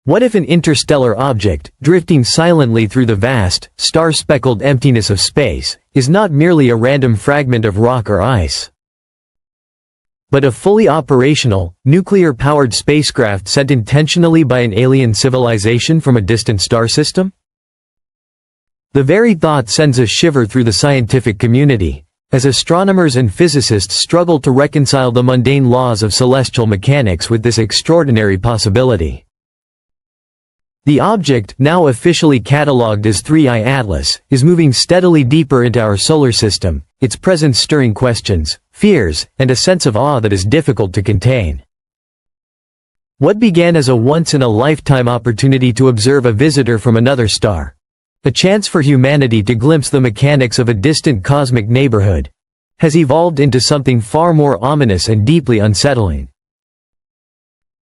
What if an interstellar object, drifting silently through the vast, star-speckled emptiness of space, is not merely a random fragment of rock or ice, but a fully operational, nuclear-powered spacecraft sent intentionally by an alien civilization from a distant star system? The very thought sends a shiver through the scientific community, as astronomers and physicists struggle to reconcile the mundane laws of celestial mechanics with this extraordinary possibility. The object, now officially catalogued as 3I Atlas, is moving steadily deeper into our solar system, its presence stirring questions, fears, and a sense of awe that is difficult to contain. What began as a once-in-a-lifetime opportunity to observe a visitor from another star, a chance for humanity to glimpse the mechanics of a distant cosmic neighborhood, has evolved into something far more ominous and deeply unsettling.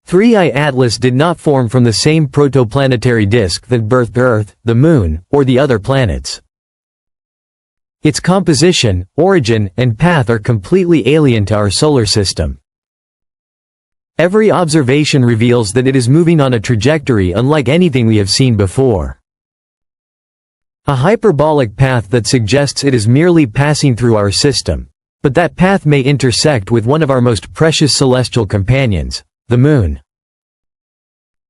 3I Atlas did not form from the same protoplanetary disk that birthed Earth, the Moon, or the other planets. Its composition, origin, and path are completely alien to our solar system. Every observation reveals that it is moving on a trajectory unlike anything we have seen before. A hyperbolic path that suggests it is merely passing through our system, but that path may intersect with one of our most precious celestial companions, the Moon.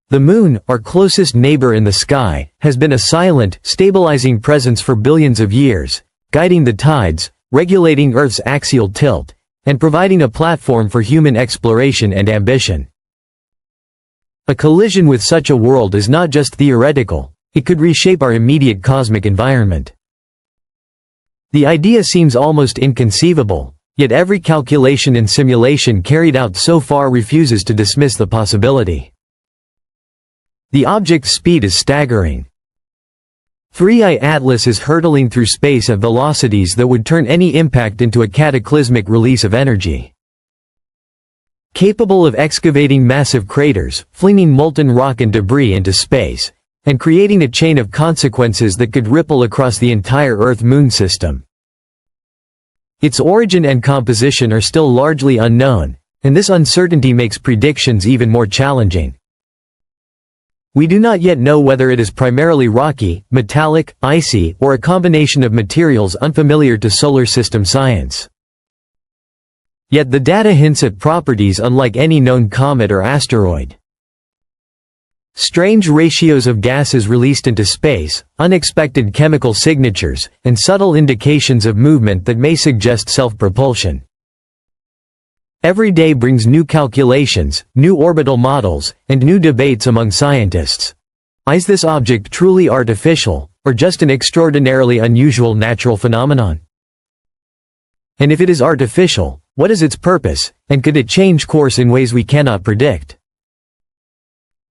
The Moon, our closest neighbor in the sky, has been a silent, stabilizing presence for billions of years, guiding the tides, regulating Earth's axial tilt, and providing a platform for human exploration and ambition. A collision with such a world is not just theoretical, it could reshape our immediate cosmic environment. The idea seems almost inconceivable, yet every calculation and simulation carried out so far refuses to dismiss the possibility. The object's speed is staggering. 3I Atlas is hurtling through space at velocities that would turn any impact into a cataclysmic release of energy. Capable of excavating massive craters, flinging molten rock and debris into space, and creating a chain of consequences that could ripple across the entire Earth-Moon system. Its origin and composition are still largely unknown, and this uncertainty makes predictions even more challenging. We do not yet know whether it is primarily rocky, metallic, icy, or a combination of materials unfamiliar to solar system science. Yet the data hints at properties unlike any known comet or asteroid. Strange ratios of gases released into space, unexpected chemical signatures, and subtle indications of movement that may suggest self-propulsion. Every day brings new calculations, new orbital models, and new debates among scientists. Is this object truly artificial, or just an extraordinarily unusual natural phenomenon? And if it is artificial, what is its purpose, and could it change course in ways we cannot predict?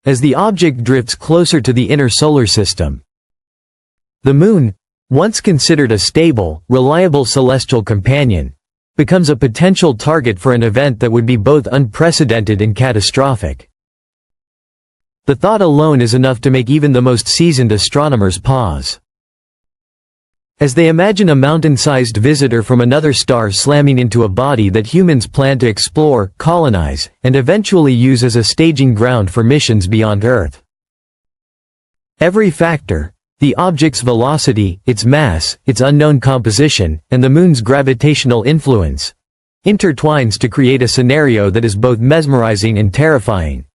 As the object drifts closer to the inner solar system, the Moon, once considered a stable, reliable celestial companion, becomes a potential target for an event that would be both unprecedented and catastrophic. The thought alone is enough to make even the most seasoned astronomers pause. As they imagine a mountain-sized visitor from another star slamming into a body that humans plan to explore, colonize, and eventually use as a staging ground for missions beyond Earth. Every factor, the object's velocity, its mass, its unknown composition, and the Moon's gravitational influence, intertwines to create a scenario that is both mesmerizing and terrifying.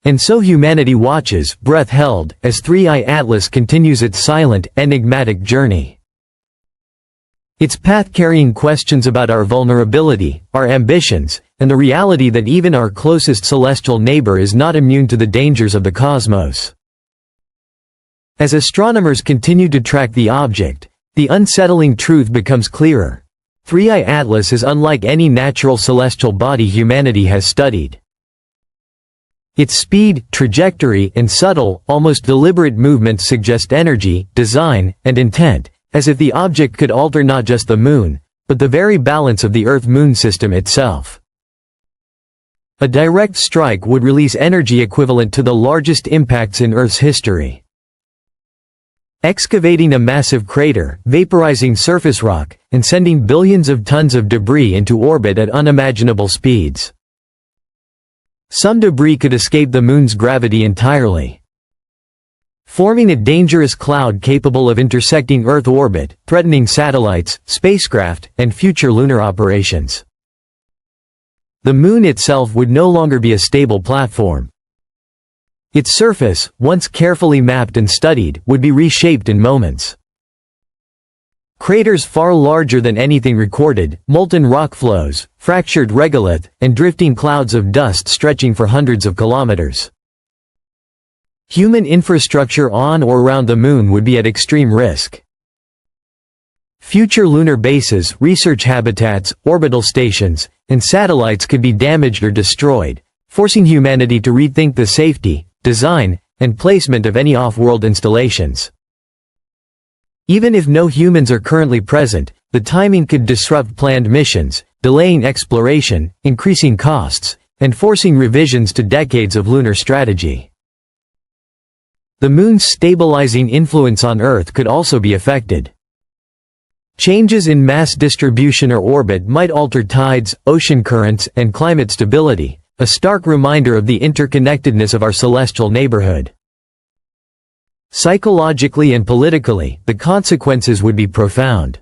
And so humanity watches, breath held, as 3I Atlas continues its silent, enigmatic journey. Its path carrying questions about our vulnerability, our ambitions, and the reality that even our closest celestial neighbor is not immune to the dangers of the cosmos. As astronomers continue to track the object, the unsettling truth becomes clearer. 3I Atlas is unlike any natural celestial body humanity has studied. Its speed, trajectory, and subtle, almost deliberate movements suggest energy, design, and intent, as if the object could alter not just the Moon, but the very balance of the Earth-Moon system itself. A direct strike would release energy equivalent to the largest impacts in Earth's history. Excavating a massive crater, vaporizing surface rock, and sending billions of tons of debris into orbit at unimaginable speeds. Some debris could escape the Moon's gravity entirely, forming a dangerous cloud capable of intersecting Earth orbit, threatening satellites, spacecraft, and future lunar operations. The Moon itself would no longer be a stable platform. Its surface, once carefully mapped and studied, would be reshaped in moments. Craters far larger than anything recorded, molten rock flows, fractured regolith, and drifting clouds of dust stretching for hundreds of kilometers. Human infrastructure on or around the Moon would be at extreme risk. Future lunar bases, research habitats, orbital stations, and satellites could be damaged or destroyed, forcing humanity to rethink the safety, design, and placement of any off-world installations. Even if no humans are currently present, the timing could disrupt planned missions, delaying exploration, increasing costs, and forcing revisions to decades of lunar strategy. The Moon's stabilizing influence on Earth could also be affected. Changes in mass distribution or orbit might alter tides, ocean currents, and climate stability, a stark reminder of the interconnectedness of our celestial neighborhood. Psychologically and politically, the consequences would be profound.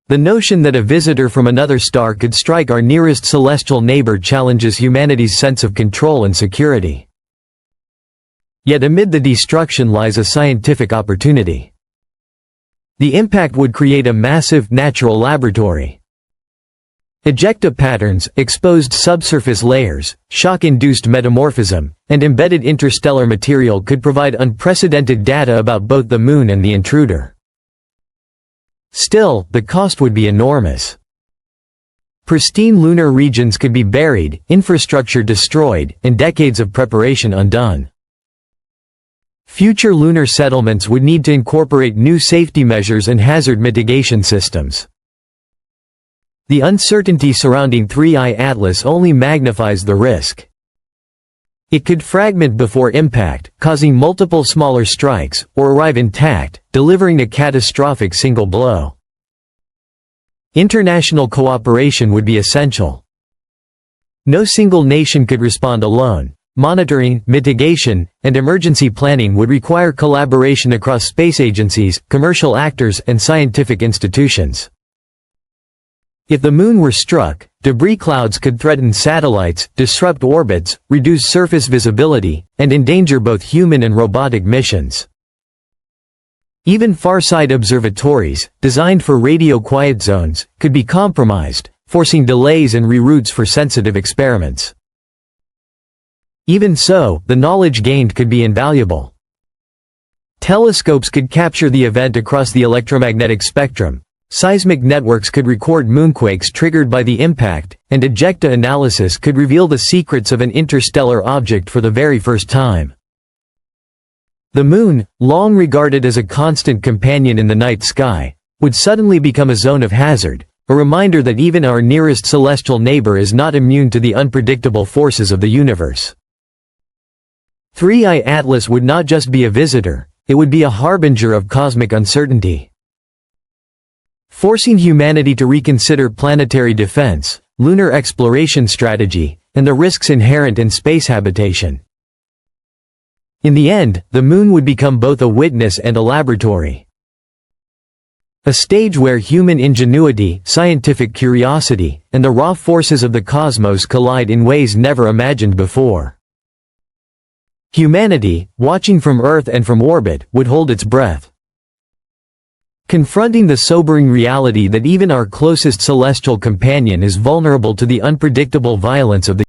The notion that a visitor from another star could strike our nearest celestial neighbor challenges humanity's sense of control and security. Yet amid the destruction lies a scientific opportunity. The impact would create a massive, natural laboratory. Ejecta patterns, exposed subsurface layers, shock-induced metamorphism, and embedded interstellar material could provide unprecedented data about both the Moon and the intruder. Still, the cost would be enormous. Pristine lunar regions could be buried, infrastructure destroyed, and decades of preparation undone. Future lunar settlements would need to incorporate new safety measures and hazard mitigation systems. The uncertainty surrounding 3I Atlas only magnifies the risk. It could fragment before impact, causing multiple smaller strikes, or arrive intact, delivering a catastrophic single blow. International cooperation would be essential. No single nation could respond alone. Monitoring, mitigation, and emergency planning would require collaboration across space agencies, commercial actors, and scientific institutions. If the Moon were struck, debris clouds could threaten satellites, disrupt orbits, reduce surface visibility, and endanger both human and robotic missions. Even far-side observatories, designed for radio quiet zones, could be compromised, forcing delays and reroutes for sensitive experiments. Even so, the knowledge gained could be invaluable. Telescopes could capture the event across the electromagnetic spectrum. Seismic networks could record moonquakes triggered by the impact, and ejecta analysis could reveal the secrets of an interstellar object for the very first time. The Moon, long regarded as a constant companion in the night sky, would suddenly become a zone of hazard, a reminder that even our nearest celestial neighbor is not immune to the unpredictable forces of the universe. 3I Atlas would not just be a visitor, it would be a harbinger of cosmic uncertainty. Forcing humanity to reconsider planetary defense, lunar exploration strategy, and the risks inherent in space habitation. In the end, the Moon would become both a witness and a laboratory. A stage where human ingenuity, scientific curiosity, and the raw forces of the cosmos collide in ways never imagined before. Humanity, watching from Earth and from orbit, would hold its breath. Confronting the sobering reality that even our closest celestial companion is vulnerable to the unpredictable violence of the